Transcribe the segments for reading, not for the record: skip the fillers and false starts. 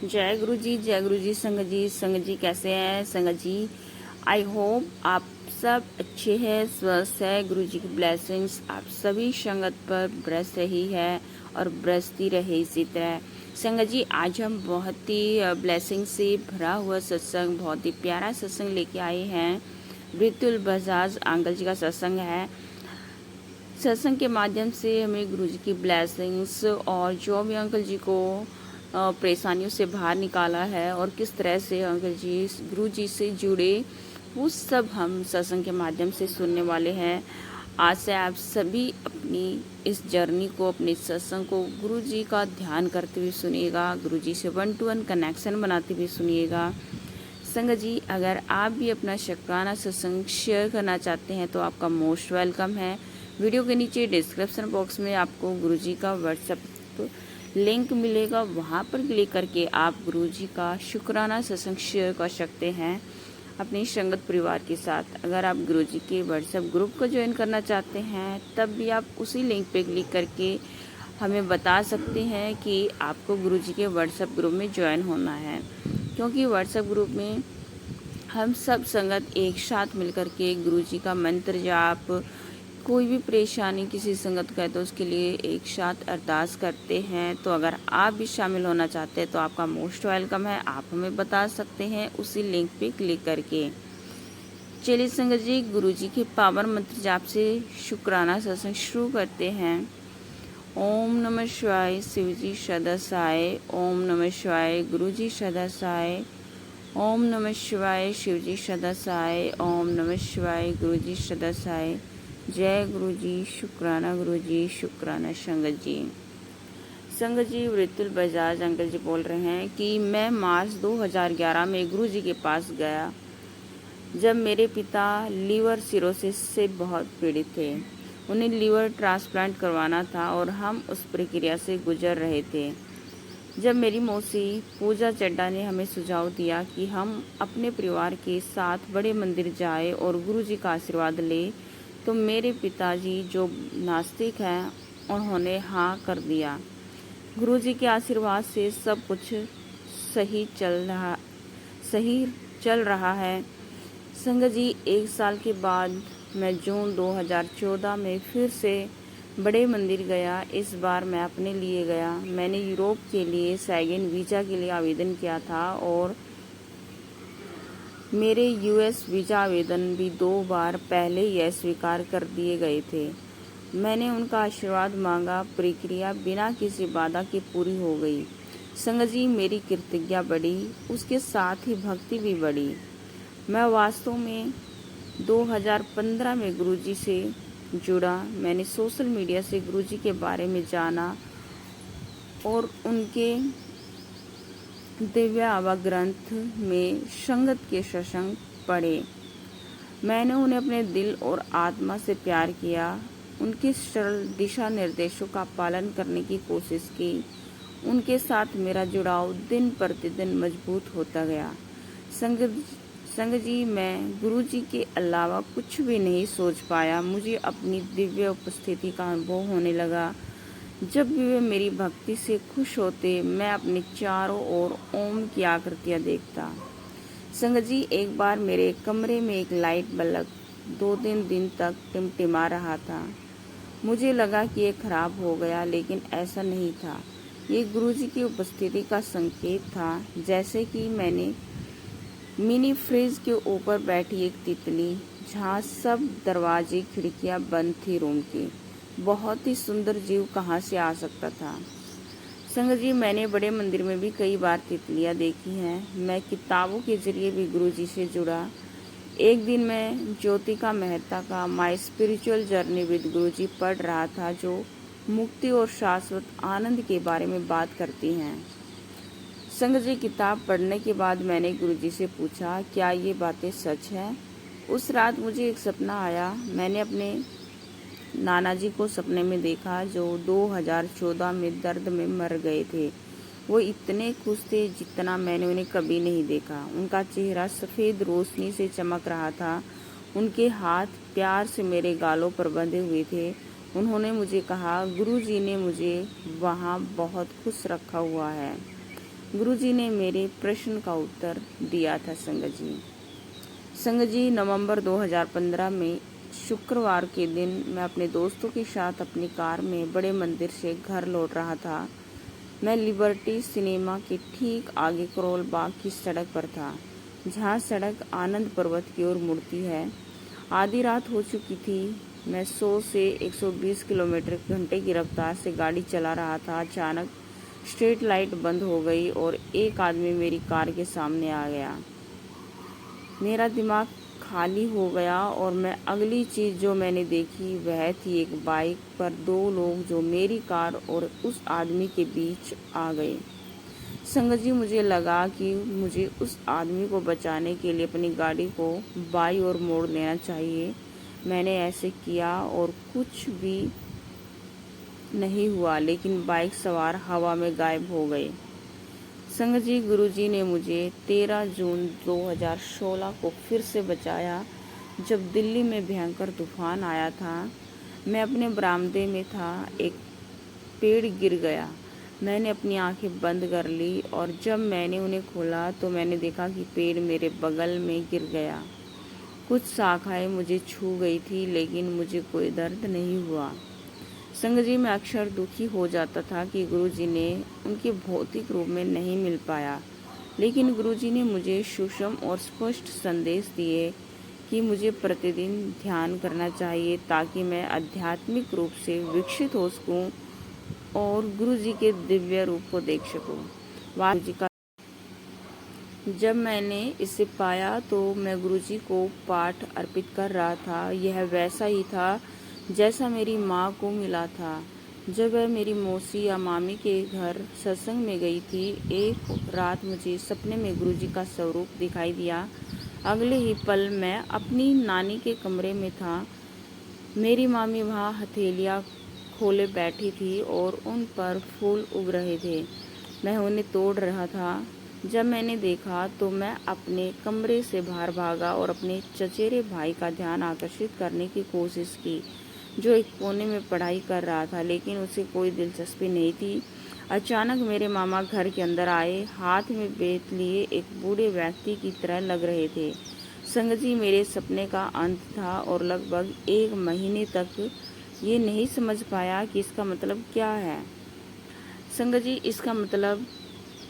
जय गुरु जी, जय गुरु जी। संगत जी कैसे हैं संगत जी? आई होप आप सब अच्छे हैं, स्वस्थ है। गुरु जी की ब्लेसिंग्स आप सभी संगत पर बरस रही है और बरसती रहे इसी तरह। संगत जी, आज हम बहुत ही ब्लेसिंग से भरा हुआ सत्संग, बहुत ही प्यारा सत्संग लेके आए हैं। मृत्युल बजाज अंकल जी का सत्संग है। सत्संग के माध्यम से हमें गुरु जी की ब्लेसिंग्स और जो भी अंकल जी को परेशानियों से बाहर निकाला है और किस तरह से अंकल जी गुरु जी से जुड़े, वो सब हम सत्संग के माध्यम से सुनने वाले हैं। आज से आप सभी अपनी इस जर्नी को, अपने सत्संग को गुरु जी का ध्यान करते हुए सुनिएगा, गुरु जी से 1 to 1 कनेक्शन बनाते हुए सुनिएगा। संगत जी, अगर आप भी अपना शुक्राना सत्संग शेयर करना चाहते हैं तो आपका मोस्ट वेलकम है। वीडियो के नीचे डिस्क्रिप्शन बॉक्स में आपको गुरुजी का व्हाट्सएप लिंक मिलेगा, वहां पर क्लिक करके आप गुरुजी का शुक्राना सत्संग शेयर कर सकते हैं अपनी संगत परिवार के साथ। अगर आप गुरुजी के व्हाट्सएप ग्रुप को ज्वाइन करना चाहते हैं तब भी आप उसी लिंक पे क्लिक करके हमें बता सकते हैं कि आपको गुरुजी के व्हाट्सएप ग्रुप में ज्वाइन होना है, क्योंकि व्हाट्सएप ग्रुप में हम सब संगत एक साथ मिलकर के गुरुजी का मंत्र जाप, कोई भी परेशानी किसी संगत का है तो उसके लिए एक साथ अरदास करते हैं। तो अगर आप भी शामिल होना चाहते हैं तो आपका मोस्ट वेलकम है, आप हमें बता सकते हैं उसी लिंक पे क्लिक करके। चलिए संगत जी, गुरुजी के पावन मंत्र जाप से शुक्राना सत्संग शुरू करते हैं। ओम नमः शिवाय शिवजी सदा साय, ओम नमः शिवाय गुरुजी सदा साय, ओम नमः शिवाय शिवजी सदा साय, ओम नमः शिवाय गुरुजी सदा साय। जय गुरु जी, शुक्राना गुरु जी, शुक्राना संगत जी। संगत जी, मृत्युल बजाज अंकल जी बोल रहे हैं कि मैं मार्च 2011 में गुरु जी के पास गया जब मेरे पिता लीवर सिरोसिस से बहुत पीड़ित थे। उन्हें लीवर ट्रांसप्लांट करवाना था और हम उस प्रक्रिया से गुजर रहे थे। जब मेरी मौसी पूजा चड्डा ने हमें सुझाव दिया कि हम अपने परिवार के साथ बड़े मंदिर जाए और गुरु जी का आशीर्वाद ले, तो मेरे पिताजी जो नास्तिक हैं उन्होंने हाँ कर दिया। गुरुजी के आशीर्वाद से सब कुछ सही चल रहा है। संगत जी, 1 साल के बाद मैं जून 2014 में फिर से बड़े मंदिर गया। इस बार मैं अपने लिए गया। मैंने यूरोप के लिए शेंगेन वीज़ा के लिए आवेदन किया था और मेरे यूएस वीज़ा आवेदन भी 2 बार पहले ही अस्वीकार कर दिए गए थे। मैंने उनका आशीर्वाद मांगा, प्रक्रिया बिना किसी बाधा के पूरी हो गई। संगत जी, मेरी कृतज्ञता बढ़ी, उसके साथ ही भक्ति भी बढ़ी। मैं वास्तव में 2015 में गुरुजी से जुड़ा। मैंने सोशल मीडिया से गुरुजी के बारे में जाना और उनके दिव्य आवा ग्रंथ में संगत के सत्संग पढ़े। मैंने उन्हें अपने दिल और आत्मा से प्यार किया, उनके सरल दिशा निर्देशों का पालन करने की कोशिश की। उनके साथ मेरा जुड़ाव दिन प्रतिदिन मजबूत होता गया। संगत जी, मैं गुरु जी के अलावा कुछ भी नहीं सोच पाया। मुझे अपनी दिव्य उपस्थिति का अनुभव होने लगा। जब भी वे मेरी भक्ति से खुश होते, मैं अपने चारों ओर ओम की आकृतियाँ देखता। संगत जी, एक बार मेरे कमरे में एक लाइट बल्ब 2-3 दिन तक टिमटिमा रहा था। मुझे लगा कि ये खराब हो गया, लेकिन ऐसा नहीं था। ये गुरुजी की उपस्थिति का संकेत था, जैसे कि मैंने मिनी फ्रिज के ऊपर बैठी एक तितली, जहाँ सब दरवाजे खिड़कियाँ बंद थी रूम की। बहुत ही सुंदर जीव कहाँ से आ सकता था। संगत जी, मैंने बड़े मंदिर में भी कई बार तितलियाँ देखी हैं। मैं किताबों के जरिए भी गुरुजी से जुड़ा। एक दिन मैं ज्योतिका मेहता का माई स्पिरिचुअल जर्नी विद गुरुजी पढ़ रहा था, जो मुक्ति और शाश्वत आनंद के बारे में बात करती हैं। संगत जी, किताब पढ़ने के बाद मैंने गुरुजी से पूछा, क्या ये बातें सच हैं? उस रात मुझे एक सपना आया। मैंने अपने नाना जी को सपने में देखा, जो 2014 में दर्द में मर गए थे। वो इतने खुश थे जितना मैंने उन्हें कभी नहीं देखा। उनका चेहरा सफ़ेद रोशनी से चमक रहा था। उनके हाथ प्यार से मेरे गालों पर बंधे हुए थे। उन्होंने मुझे कहा, गुरुजी ने मुझे वहाँ बहुत खुश रखा हुआ है। गुरुजी ने मेरे प्रश्न का उत्तर दिया था संगत जी। संगत जी, नवंबर 2015 में शुक्रवार के दिन मैं अपने दोस्तों के साथ अपनी कार में बड़े मंदिर से घर लौट रहा था। मैं लिबर्टी सिनेमा के ठीक आगे करोल बाग की सड़क पर था, जहाँ सड़क आनंद पर्वत की ओर मुड़ती है। आधी रात हो चुकी थी। मैं 100 से 120 किलोमीटर घंटे की रफ्तार से गाड़ी चला रहा था। अचानक स्ट्रीट लाइट बंद हो गई और एक आदमी मेरी कार के सामने आ गया। मेरा दिमाग खाली हो गया और मैं अगली चीज़ जो मैंने देखी वह थी एक बाइक पर 2 लोग जो मेरी कार और उस आदमी के बीच आ गए। संगत जी, मुझे लगा कि मुझे उस आदमी को बचाने के लिए अपनी गाड़ी को बाईं ओर मोड़ लेना चाहिए। मैंने ऐसे किया और कुछ भी नहीं हुआ, लेकिन बाइक सवार हवा में गायब हो गए। संगत जी, गुरुजी ने मुझे 13 जून 2016 को फिर से बचाया, जब दिल्ली में भयंकर तूफान आया था। मैं अपने बरामदे में था, एक पेड़ गिर गया। मैंने अपनी आंखें बंद कर ली और जब मैंने उन्हें खोला तो मैंने देखा कि पेड़ मेरे बगल में गिर गया। कुछ शाखाएं मुझे छू गई थी, लेकिन मुझे कोई दर्द नहीं हुआ। संगत जी, मैं अक्सर दुखी हो जाता था कि गुरुजी ने उनके भौतिक रूप में नहीं मिल पाया, लेकिन गुरुजी ने मुझे सूक्ष्म और स्पष्ट संदेश दिए कि मुझे प्रतिदिन ध्यान करना चाहिए ताकि मैं आध्यात्मिक रूप से विकसित हो सकूं और गुरुजी के दिव्य रूप को देख सकूं। गुरुजी का जब मैंने इसे पाया तो मैं गुरुजी को पाठ अर्पित कर रहा था। यह वैसा ही था जैसा मेरी माँ को मिला था जब वह मेरी मौसी या मामी के घर सत्संग में गई थी। एक रात मुझे सपने में गुरुजी का स्वरूप दिखाई दिया। अगले ही पल मैं अपनी नानी के कमरे में था। मेरी मामी वहाँ हथेलियाँ खोले बैठी थी और उन पर फूल उग रहे थे। मैं उन्हें तोड़ रहा था। जब मैंने देखा तो मैं अपने कमरे से बाहर भागा और अपने चचेरे भाई का ध्यान आकर्षित करने की कोशिश की, जो एक कोने में पढ़ाई कर रहा था, लेकिन उसे कोई दिलचस्पी नहीं थी। अचानक मेरे मामा घर के अंदर आए, हाथ में बेत लिए एक बूढ़े व्यक्ति की तरह लग रहे थे। संगत जी, मेरे सपने का अंत था और लगभग 1 महीने तक ये नहीं समझ पाया कि इसका मतलब क्या है। संगत जी, इसका मतलब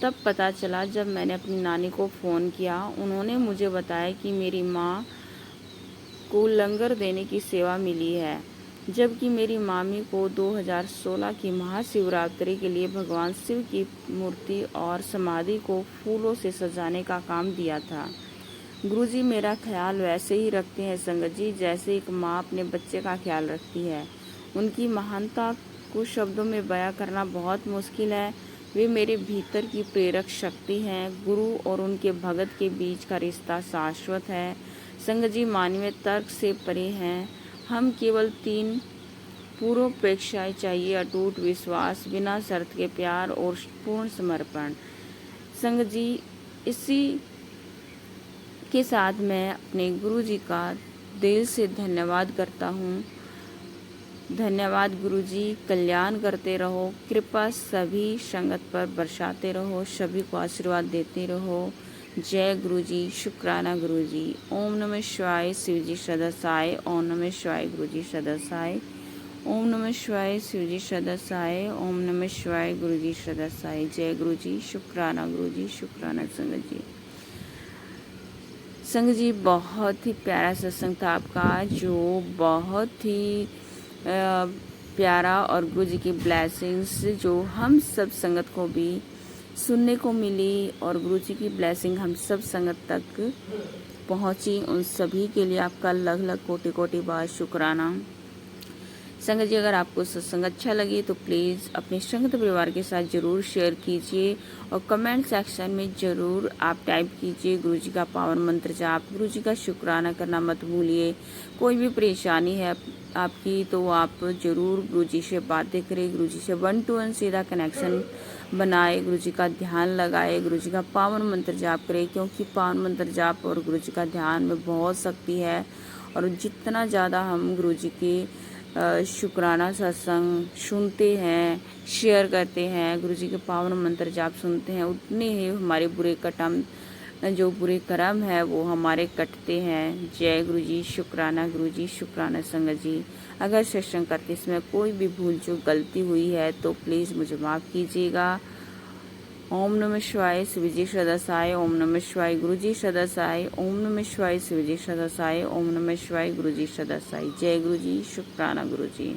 तब पता चला जब मैंने अपनी नानी को फ़ोन किया। उन्होंने मुझे बताया कि मेरी माँ को लंगर देने की सेवा मिली है, जबकि मेरी मामी को 2016 की महाशिवरात्रि के लिए भगवान शिव की मूर्ति और समाधि को फूलों से सजाने का काम दिया था। गुरुजी मेरा ख्याल वैसे ही रखते हैं संगत जी, जैसे एक माँ अपने बच्चे का ख्याल रखती है। उनकी महानता को शब्दों में बयां करना बहुत मुश्किल है। वे मेरे भीतर की प्रेरक शक्ति हैं। गुरु और उनके भगत के बीच का रिश्ता शाश्वत है। संगत जी, मानवीय तर्क से परे हैं। हम केवल 3 पूर्वापेक्षाएं चाहिए: अटूट विश्वास, बिना शर्त के प्यार और पूर्ण समर्पण। संगत जी, इसी के साथ मैं अपने गुरु जी का दिल से धन्यवाद करता हूँ। धन्यवाद गुरुजी, कल्याण करते रहो, कृपा सभी संगत पर बरसाते रहो, सभी को आशीर्वाद देते रहो। जय गुरुजी, शुक्राना गुरुजी। ओम नमः शिवाय, शिवजी सदासाय। ओम नमः शिवाय, गुरुजी सदासाय। ओम नमः शिवाय, शिवजी सदासाय। ओम नमः शिवाय, गुरुजी सदासाय। जय गुरुजी, शुक्राना गुरुजी, शुक्राना संगत जी। संगत जी, बहुत ही प्यारा सत्संग था आपका, जो बहुत ही प्यारा और गुरु जी की ब्लेसिंग्स जो हम सब संगत को भी सुनने को मिली और गुरु जी की ब्लेसिंग हम सब संगत तक पहुंची। उन सभी के लिए आपका लख लख कोटि कोटि बार शुक्राना। संगत जी, अगर आपको सत्संग अच्छा लगे तो प्लीज़ अपने संगत परिवार के साथ ज़रूर शेयर कीजिए और कमेंट सेक्शन में ज़रूर आप टाइप कीजिए गुरु जी का पावन मंत्र जाप। गुरु जी का शुक्राना करना मत भूलिए। कोई भी परेशानी है आपकी तो आप ज़रूर गुरु जी से बातें करें, गुरु जी से 1 to 1 सीधा कनेक्शन बनाए, गुरु जी का ध्यान लगाए, गुरु जी का पावन मंत्र जाप करें, क्योंकि पावन मंत्र जाप और गुरु जी का ध्यान में बहुत शक्ति है। और जितना ज़्यादा हम गुरु जी के शुक्राना सत्संग सुनते हैं, शेयर करते हैं, गुरु जी के पावन मंत्र जाप सुनते हैं, उतने ही हमारे जो बुरे कर्म है वो हमारे कटते हैं। जय गुरु जी, शुक्राना संगत जी। अगर सत्संग करते समय कोई भी भूल चूक गलती हुई है तो प्लीज़ मुझे माफ़ कीजिएगा। ओम नमः शिवाय, शिवजी सदासाय। ओम नमः शिवाय, गुरुजी सदासाय। ओम नमः शिवाय, शिवजी सदासाय। ओम नमः शिवाय, गुरुजी सदासाय। जय गुरुजी, शुक्राना गुरुजी।